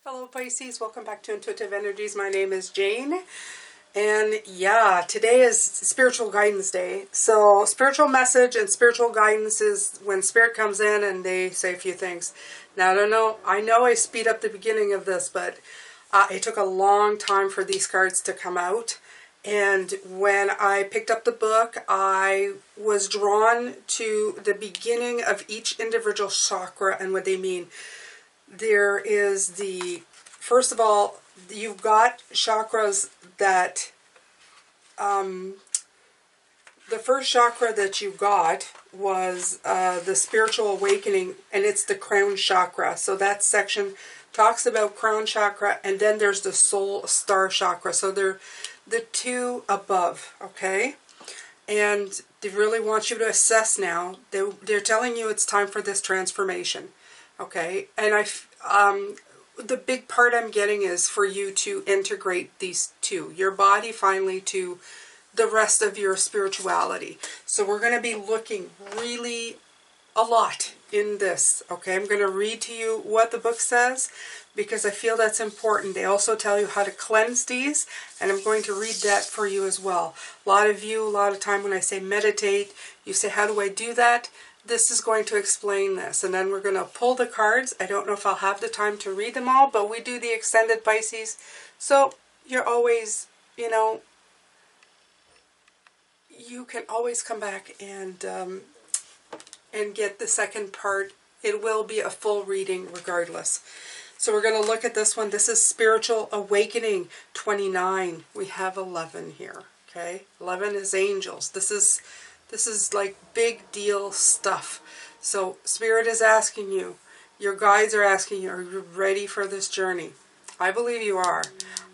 Hello Pisces, welcome back to Intuitive Energies. My name is Jane, and yeah, today is Spiritual Guidance Day. So spiritual message and spiritual guidance is when Spirit comes in and they say a few things. Now I know I speed up the beginning of this, but it took a long time for these cards to come out. And when I picked up the book, I was drawn to the beginning of each individual chakra and what they mean. There is first of all, you've got chakras that, the first chakra that you got was the spiritual awakening, and it's the crown chakra. So that section talks about crown chakra, and then there's the soul star chakra. So they're the two above, okay? And they really want you to assess now. They're telling you it's time for this transformation. Okay, and the big part I'm getting is for you to integrate these two, your body finally to the rest of your spirituality. So we're going to be looking really a lot in this, okay? I'm going to read to you what the book says because I feel that's important. They also tell you how to cleanse these, and I'm going to read that for you as well. A lot of time when I say meditate, you say, how do I do that? This is going to explain this, and then we're going to pull the cards. I don't know if I'll have the time to read them all, but we do the extended Pisces, so you're always, you can always come back and get the second part. It will be a full reading regardless. So we're going to look at this one. This is Spiritual Awakening 29. We have 11 here, okay? 11 is angels. This is like big deal stuff. So Spirit is asking you, your guides are asking you, are you ready for this journey? I believe you are.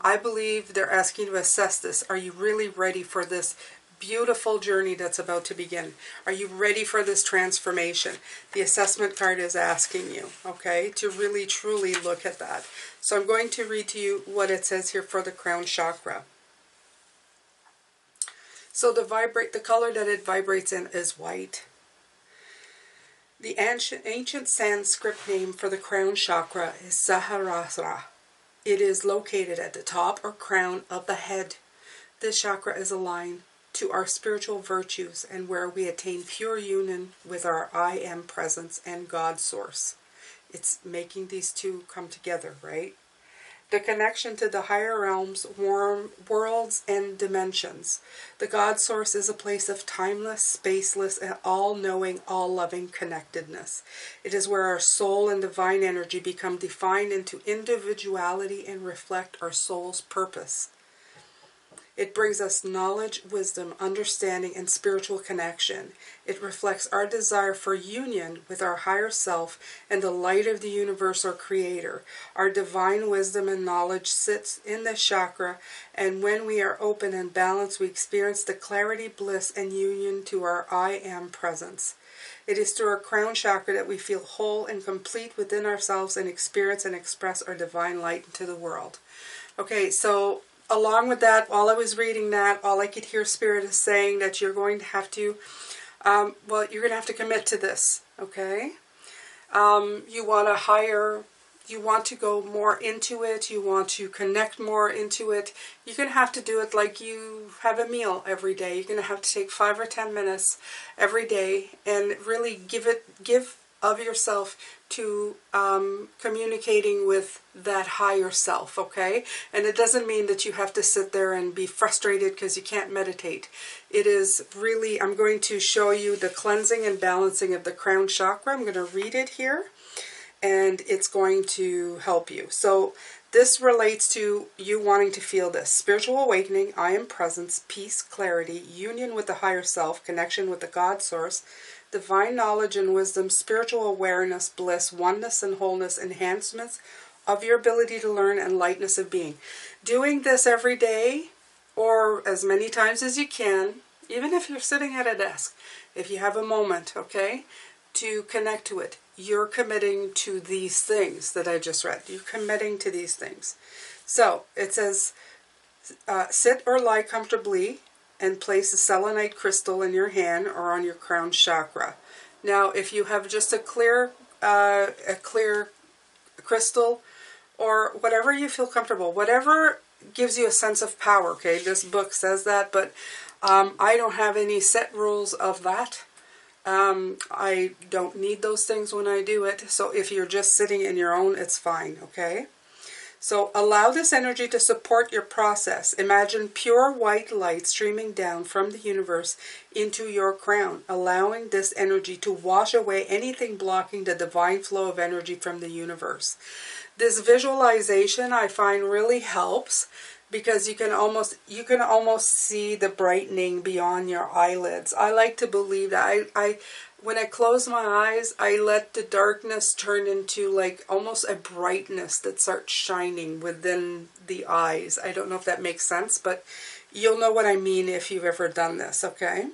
I believe they're asking you to assess this. Are you really ready for this beautiful journey that's about to begin? Are you ready for this transformation? The assessment card is asking you, okay, to really truly look at that. So I'm going to read to you what it says here for the crown chakra. So the color that it vibrates in is white. The ancient Sanskrit name for the crown chakra is Sahasrara. It is located at the top or crown of the head. This chakra is aligned to our spiritual virtues and where we attain pure union with our I Am presence and God source. It's making these two come together, right? The connection to the higher realms, worlds, and dimensions. The God source is a place of timeless, spaceless, and all-knowing, all-loving connectedness. It is where our soul and divine energy become defined into individuality and reflect our soul's purpose. It brings us knowledge, wisdom, understanding, and spiritual connection. It reflects our desire for union with our higher self and the light of the universe, our creator. Our divine wisdom and knowledge sits in this chakra, and when we are open and balanced, we experience the clarity, bliss, and union to our I Am presence. It is through our crown chakra that we feel whole and complete within ourselves and experience and express our divine light into the world. Okay, so along with that, while I was reading that, all I could hear Spirit is saying that you're going to have to, you're going to have to commit to this, okay? You want to go more into it, you want to connect more into it. You're going to have to do it like you have a meal every day. You're going to have to take 5 or 10 minutes every day and really give of yourself to communicating with that higher self, okay? And it doesn't mean that you have to sit there and be frustrated because you can't meditate. It is really, I'm going to show you the cleansing and balancing of the crown chakra. I'm going to read it here, and it's going to help you. So this relates to you wanting to feel this. Spiritual awakening, I am presence, peace, clarity, union with the higher self, connection with the God source, divine knowledge and wisdom, spiritual awareness, bliss, oneness and wholeness, enhancements of your ability to learn, and lightness of being. Doing this every day, or as many times as you can, even if you're sitting at a desk, if you have a moment, okay, to connect to it, you're committing to these things that I just read. You're committing to these things. So it says, sit or lie comfortably and place a selenite crystal in your hand or on your crown chakra. Now, if you have just a clear crystal, or whatever you feel comfortable, whatever gives you a sense of power, okay? This book says that, but I don't have any set rules of that. I don't need those things when I do it. So if you're just sitting in your own, it's fine, okay? So allow this energy to support your process. Imagine pure white light streaming down from the universe into your crown, allowing this energy to wash away anything blocking the divine flow of energy from the universe. This visualization I find really helps, because you can almost see the brightening beyond your eyelids. I like to believe that when I close my eyes, I let the darkness turn into like almost a brightness that starts shining within the eyes. I don't know if that makes sense, but you'll know what I mean if you've ever done this, okay?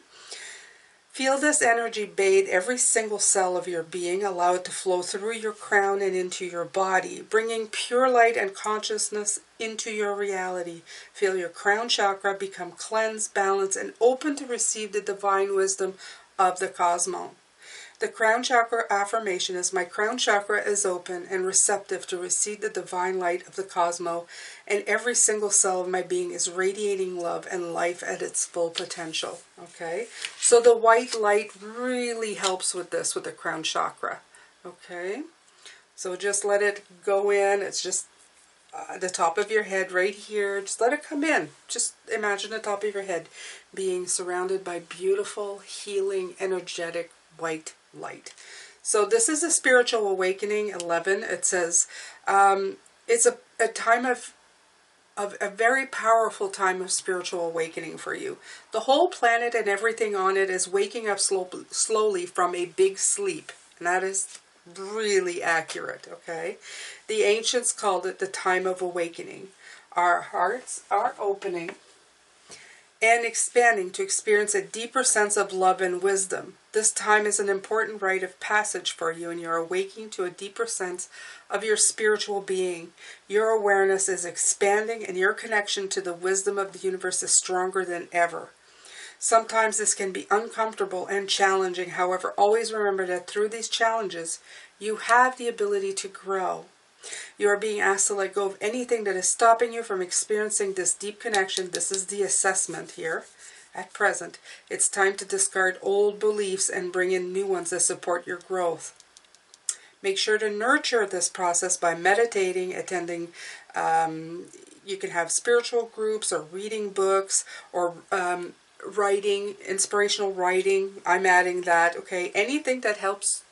Feel this energy bathe every single cell of your being. Allow it to flow through your crown and into your body, bringing pure light and consciousness into your reality. Feel your crown chakra become cleansed, balanced, and open to receive the divine wisdom of the cosmos. The crown chakra affirmation is, my crown chakra is open and receptive to receive the divine light of the cosmos, and every single cell of my being is radiating love and life at its full potential. Okay, so the white light really helps with this, with the crown chakra. Okay, so just let it go in. It's just the top of your head right here. Just let it come in. Just imagine the top of your head being surrounded by beautiful, healing, energetic white light. So this is a spiritual awakening 11. It says it's a time of a very powerful time of spiritual awakening for you. The whole planet and everything on it is waking up slowly from a big sleep, and that is really accurate, okay? The ancients called it the time of awakening. Our hearts are opening and expanding to experience a deeper sense of love and wisdom. This time is an important rite of passage for you, and you're awakening to a deeper sense of your spiritual being. Your awareness is expanding, and your connection to the wisdom of the universe is stronger than ever. Sometimes this can be uncomfortable and challenging. However, always remember that through these challenges, you have the ability to grow. You are being asked to let go of anything that is stopping you from experiencing this deep connection. This is the assessment here. At present, it's time to discard old beliefs and bring in new ones that support your growth. Make sure to nurture this process by meditating, attending, you can have spiritual groups or reading books or writing, inspirational writing. I'm adding that, okay? Anything that helps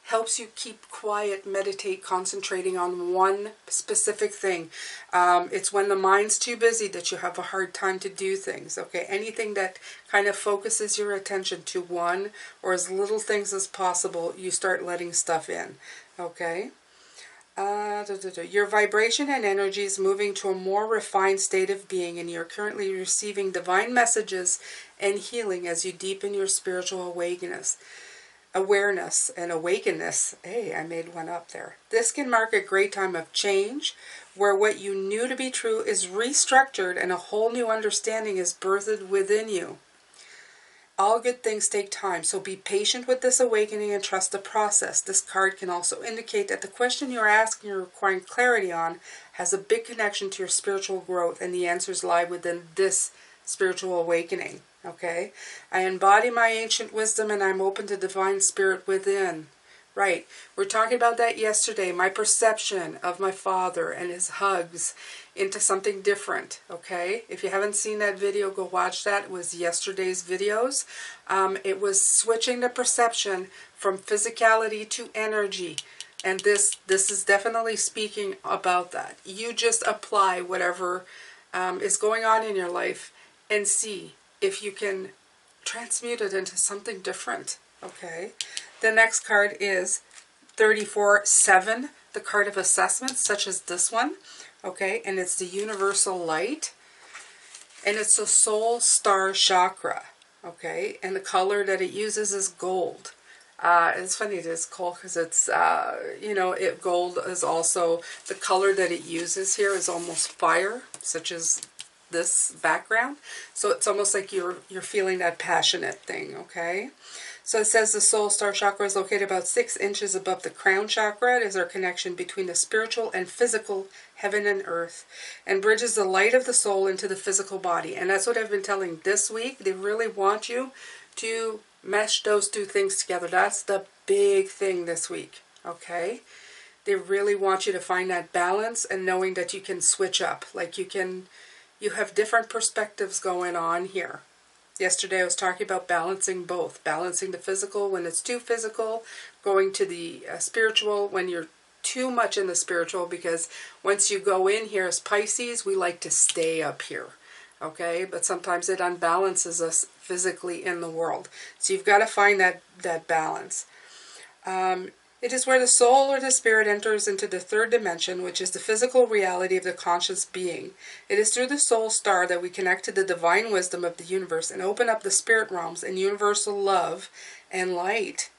helps you keep quiet, meditate, concentrating on one specific thing. It's when the mind's too busy that you have a hard time to do things, okay? Anything that kind of focuses your attention to one or as little things as possible, you start letting stuff in, okay? Your vibration and energy is moving to a more refined state of being, and you're currently receiving divine messages and healing as you deepen your spiritual awareness and awakenness. Hey, I made one up there. This can mark a great time of change, where what you knew to be true is restructured and a whole new understanding is birthed within you. All good things take time, so be patient with this awakening and trust the process. This card can also indicate that the question you're asking or requiring clarity on has a big connection to your spiritual growth, and the answers lie within this spiritual awakening. Okay? I embody my ancient wisdom and I'm open to divine spirit within. Right. We're talking about that yesterday. My perception of my father and his hugs into something different. Okay? If you haven't seen that video, go watch that. It was yesterday's videos. It was switching the perception from physicality to energy. And this is definitely speaking about that. You just apply whatever is going on in your life and see if you can transmute it into something different. Okay. The next card is 34-7, the card of assessment, such as this one. Okay. And it's the universal light. And it's the soul star chakra. Okay. And the color that it uses is gold. It's funny it is gold because it's, you know, gold is also, the color that it uses here is almost fire, such as this background. So it's almost like you're feeling that passionate thing, okay? So it says the soul star chakra is located about 6 inches above the crown chakra. It is our connection between the spiritual and physical, heaven and earth, and bridges the light of the soul into the physical body. And that's what I've been telling this week. They really want you to mesh those two things together. That's the big thing this week, okay? They really want you to find that balance and knowing that you can switch up. Like you have different perspectives going on here. Yesterday I was talking about balancing both. Balancing the physical when it's too physical, going to the spiritual when you're too much in the spiritual, because once you go in here as Pisces, we like to stay up here. Okay, but sometimes it unbalances us physically in the world. So you've got to find that balance. It is where the soul or the spirit enters into the third dimension, which is the physical reality of the conscious being. It is through the soul star that we connect to the divine wisdom of the universe and open up the spirit realms and universal love and light.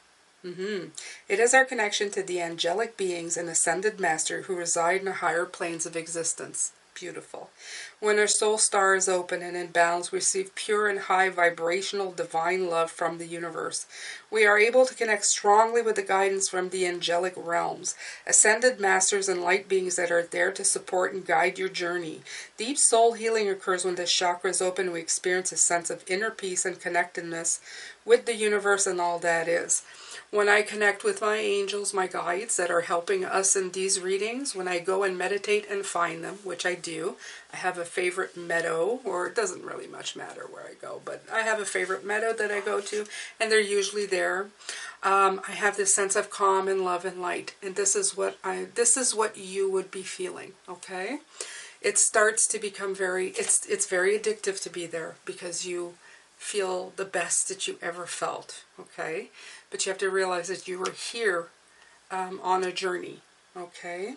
It is our connection to the angelic beings and ascended master who reside in the higher planes of existence. Beautiful. When our soul star is open and in balance, we receive pure and high vibrational divine love from the universe. We are able to connect strongly with the guidance from the angelic realms, ascended masters and light beings that are there to support and guide your journey. Deep soul healing occurs when this chakra is open and we experience a sense of inner peace and connectedness with the universe and all that is. When I connect with my angels, my guides that are helping us in these readings, when I go and meditate and find them, which I do, I have a favorite meadow, or it doesn't really much matter where I go, but I have a favorite meadow that I go to, and they're usually there. I have this sense of calm and love and light, and this is what you would be feeling, okay? It starts to become it's very addictive to be there because you feel the best that you ever felt, okay? But you have to realize that you are here on a journey, okay?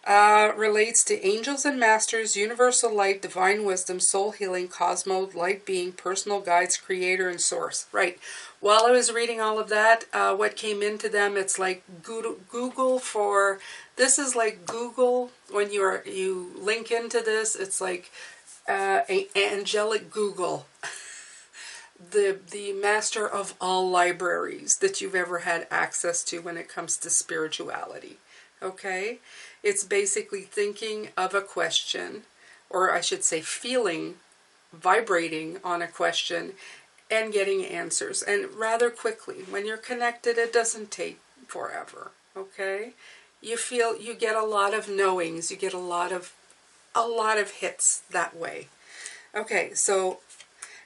Relates to angels and masters, universal light, divine wisdom, soul healing, cosmos, light being, personal guides, creator, and source. Right. While I was reading all of that, what came into them, it's like Google for, this is like Google, when you link into this, it's like angelic Google. The master of all libraries that you've ever had access to when it comes to spirituality. Okay? It's basically thinking of a question, or I should say feeling, vibrating on a question, and getting answers. And rather quickly. When you're connected, it doesn't take forever. Okay? You get a lot of knowings. You get a lot of hits that way. Okay, so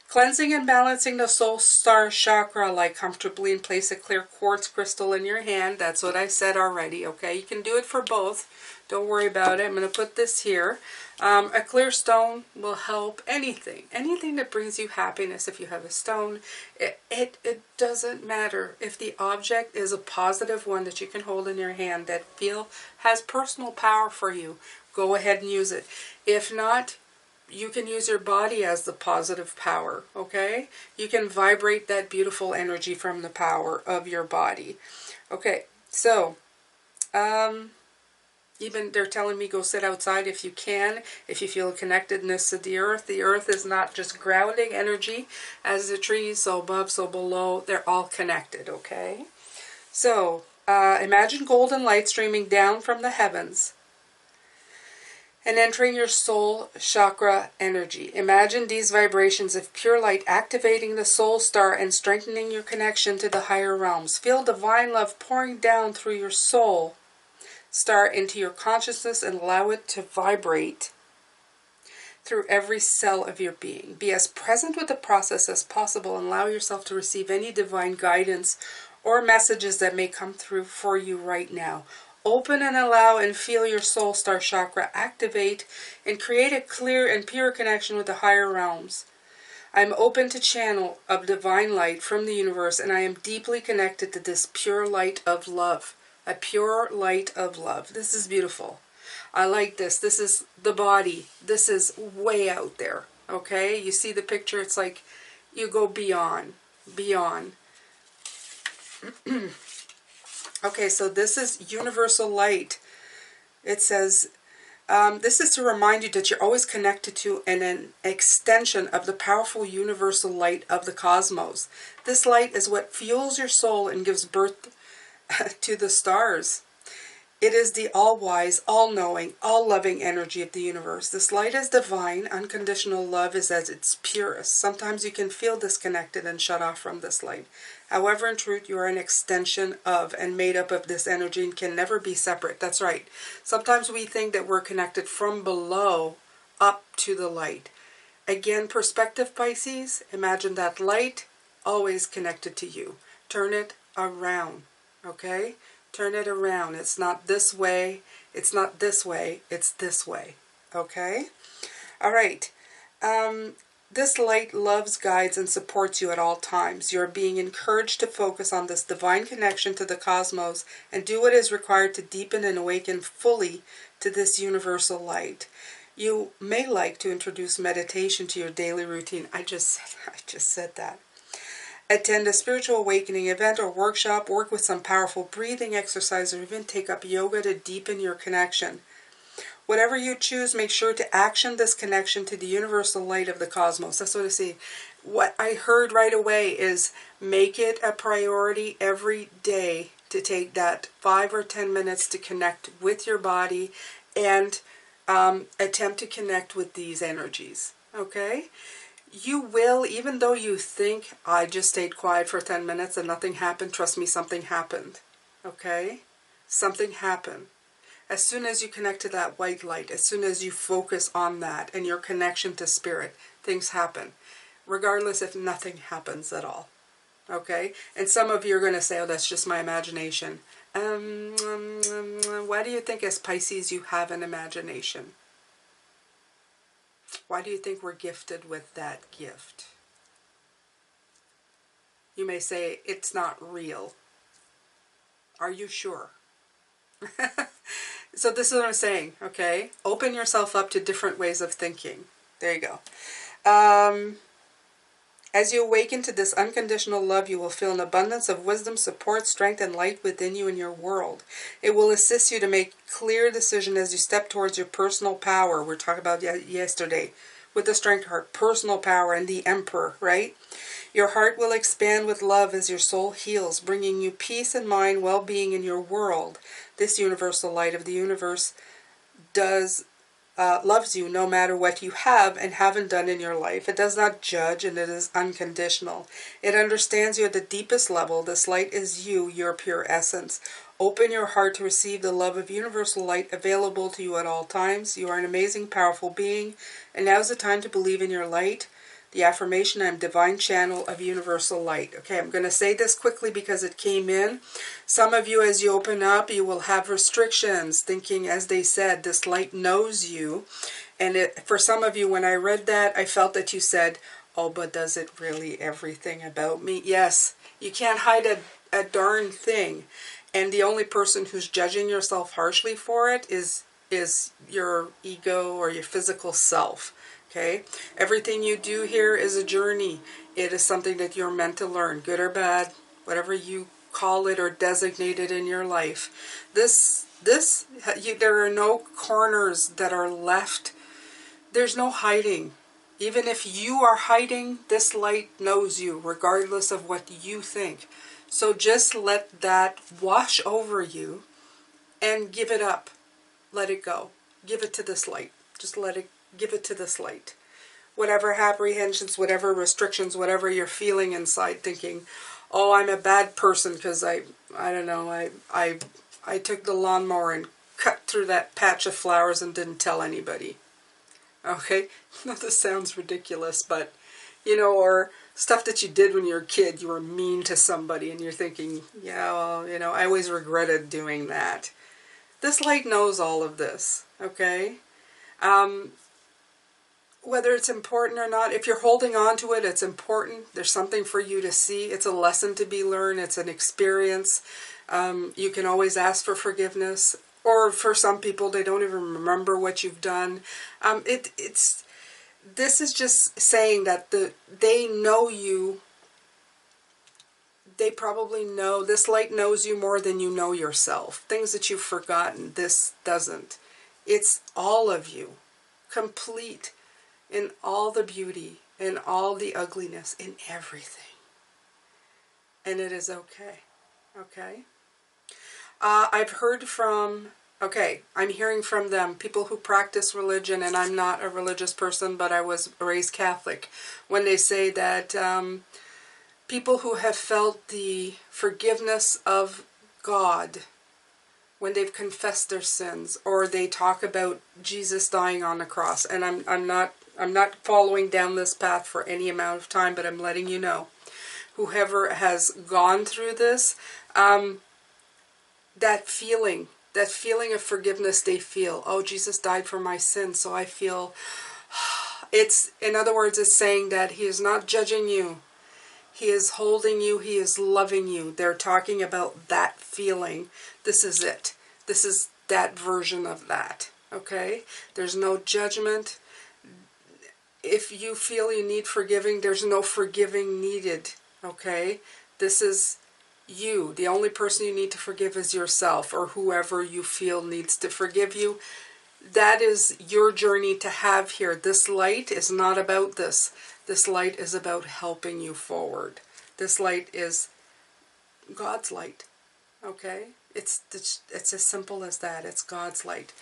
cleansing and balancing the soul star chakra, like comfortably, and place a clear quartz crystal in your hand. That's what I said already, okay? You can do it for both. Don't worry about it. I'm going to put this here. A clear stone will help anything. Anything that brings you happiness. If you have a stone, it doesn't matter. If the object is a positive one that you can hold in your hand that has personal power for you, go ahead and use it. If not, you can use your body as the positive power, okay? You can vibrate that beautiful energy from the power of your body. Okay, so, even they're telling me go sit outside if you can, if you feel connectedness to the earth. The earth is not just grounding energy as the trees, so above, so below, they're all connected, okay? So, imagine golden light streaming down from the heavens and entering your soul chakra energy. Imagine these vibrations of pure light activating the soul star and strengthening your connection to the higher realms. Feel divine love pouring down through your soul star into your consciousness and allow it to vibrate through every cell of your being. Be as present with the process as possible and allow yourself to receive any divine guidance or messages that may come through for you right now. Open and allow and feel your soul star chakra activate and create a clear and pure connection with the higher realms. I'm open to channel of divine light from the universe, and I am deeply connected to this pure light of love. A pure light of love. This is beautiful. I like this. This is the body. This is way out there. Okay? You see the picture? It's like you go beyond. Beyond. Okay, so this is universal light. It says, this is to remind you that you're always connected to an extension of the powerful universal light of the cosmos. This light is what fuels your soul and gives birth to the stars. It is the all-wise, all-knowing, all-loving energy of the universe. This light is divine. Unconditional love is at its purest. Sometimes you can feel disconnected and shut off from this light. However, in truth, you are an extension of and made up of this energy and can never be separate. That's right. Sometimes we think that we're connected from below up to the light. Again, perspective, Pisces. Imagine that light always connected to you. Turn it around, okay? Turn it around. It's not this way. It's not this way. It's this way. Okay? All right. This light loves, guides, and supports you at all times. You are being encouraged to focus on this divine connection to the cosmos and do what is required to deepen and awaken fully to this universal light. You may like to introduce meditation to your daily routine. I just said that. Attend a spiritual awakening event or workshop, work with some powerful breathing exercise, or even take up yoga to deepen your connection. Whatever you choose, make sure to action this connection to the universal light of the cosmos. That's what I see. What I heard right away is make it a priority every day to take that 5 or 10 minutes to connect with your body and attempt to connect with these energies. Okay? You will, even though you think, I just stayed quiet for 10 minutes and nothing happened, trust me, something happened. Okay? Something happened. As soon as you connect to that white light, as soon as you focus on that and your connection to spirit, things happen. Regardless if nothing happens at all. Okay? And some of you are going to say, oh, that's just my imagination. Why do you think as Pisces you have an imagination? Why do you think we're gifted with that gift? You may say, it's not real. Are you sure? So this is what I'm saying, okay? Open yourself up to different ways of thinking. There you go. As you awaken to this unconditional love, you will feel an abundance of wisdom, support, strength, and light within you and your world. It will assist you to make clear decisions as you step towards your personal power. We were talking about yesterday with the strength heart, personal power, and the emperor, right? Your heart will expand with love as your soul heals, bringing you peace and mind, well-being in your world. This universal light of the universe loves you no matter what you have and haven't done in your life. It does not judge, and it is unconditional. It understands you at the deepest level. This light is you, your pure essence. Open your heart to receive the love of universal light available to you at all times. You are an amazing, powerful being, and now is the time to believe in your light. The affirmation, I am divine channel of universal light. Okay, I'm going to say this quickly because it came in. Some of you, as you open up, you will have restrictions, thinking, as they said, this light knows you. And for some of you, when I read that, I felt that you said, oh, but does it really everything about me? Yes, you can't hide a darn thing. And the only person who's judging yourself harshly for it is your ego or your physical self. Okay? Everything you do here is a journey. It is something that you're meant to learn, good or bad, whatever you call it or designate it in your life. There are no corners that are left. There's no hiding. Even if you are hiding, this light knows you, regardless of what you think. So just let that wash over you and give it up. Let it go. Give it to this light. Just give it to this light. Whatever apprehensions, whatever restrictions, whatever you're feeling inside, thinking, oh, I'm a bad person because I don't know, I took the lawnmower and cut through that patch of flowers and didn't tell anybody. Okay? No, this sounds ridiculous, but, or stuff that you did when you were a kid, you were mean to somebody and you're thinking, yeah, well, I always regretted doing that. This light knows all of this, okay? whether it's important or not, if you're holding on to it, it's important. There's something for you to see. It's a lesson to be learned. It's an experience. You can always ask for forgiveness. Or for some people, they don't even remember what you've done. This is just saying that they know you. They probably know, this light knows you more than you know yourself. Things that you've forgotten, this doesn't. It's all of you, complete in all the beauty, in all the ugliness, in everything. And it is okay. Okay? I've heard from, I'm hearing from them, people who practice religion, and I'm not a religious person, but I was raised Catholic, when they say that people who have felt the forgiveness of God when they've confessed their sins, or they talk about Jesus dying on the cross, and I'm not following down this path for any amount of time, but I'm letting you know, whoever has gone through this, that feeling of forgiveness they feel, oh, Jesus died for my sins, so I feel, in other words, it's saying that he is not judging you. He is holding you. He is loving you. They're talking about that feeling. This is it. This is that version of that. Okay? There's no judgment. If you feel you need forgiving, there's no forgiving needed. Okay? This is you. The only person you need to forgive is yourself, or whoever you feel needs to forgive you. That is your journey to have here. This light is not about this. This light is about helping you forward. This light is God's light. Okay? It's as simple as that. It's God's light.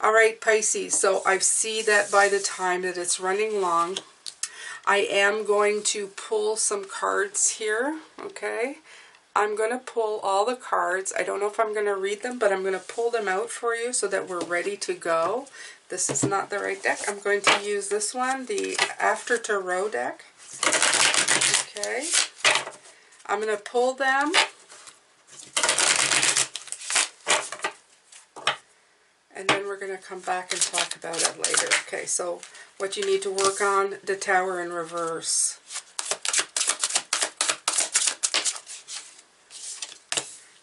All right, Pisces. So I see that by the time that it's running long, I am going to pull some cards here. Okay? I'm going to pull all the cards. I don't know if I'm going to read them, but I'm going to pull them out for you so that we're ready to go. This is not the right deck. I'm going to use this one, the After Tarot deck. Okay. I'm going to pull them. And then we're going to come back and talk about it later. Okay, so what you need to work on, the Tower in reverse.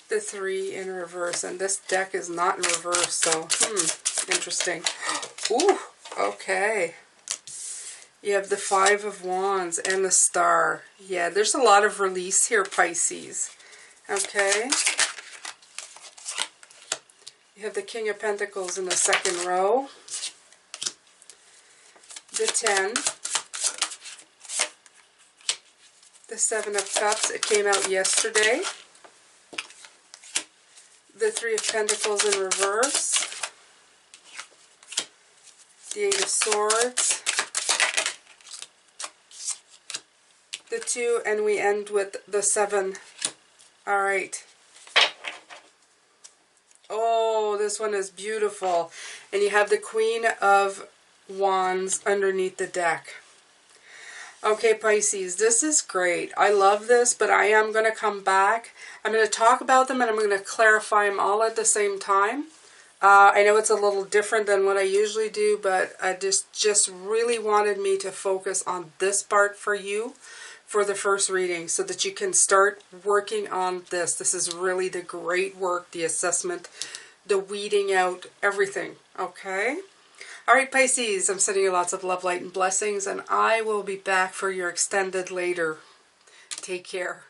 The 3 in reverse. And this deck is not in reverse, so, interesting. Ooh, okay. You have the 5 of Wands and the Star. Yeah, there's a lot of release here, Pisces. Okay. You have the King of Pentacles in the second row. The 10. The 7 of Cups. It came out yesterday. The 3 of Pentacles in reverse. The 8 of Swords. The 2, and we end with the 7. All right. Oh, this one is beautiful. And you have the Queen of Wands underneath the deck. Okay, Pisces, this is great. I love this, but I am going to come back. I'm going to talk about them, and I'm going to clarify them all at the same time. I know it's a little different than what I usually do, but I just really wanted me to focus on this part for you for the first reading so that you can start working on this. This is really the great work, the assessment, the weeding out, everything, okay? All right, Pisces, I'm sending you lots of love, light, and blessings, and I will be back for your extended later. Take care.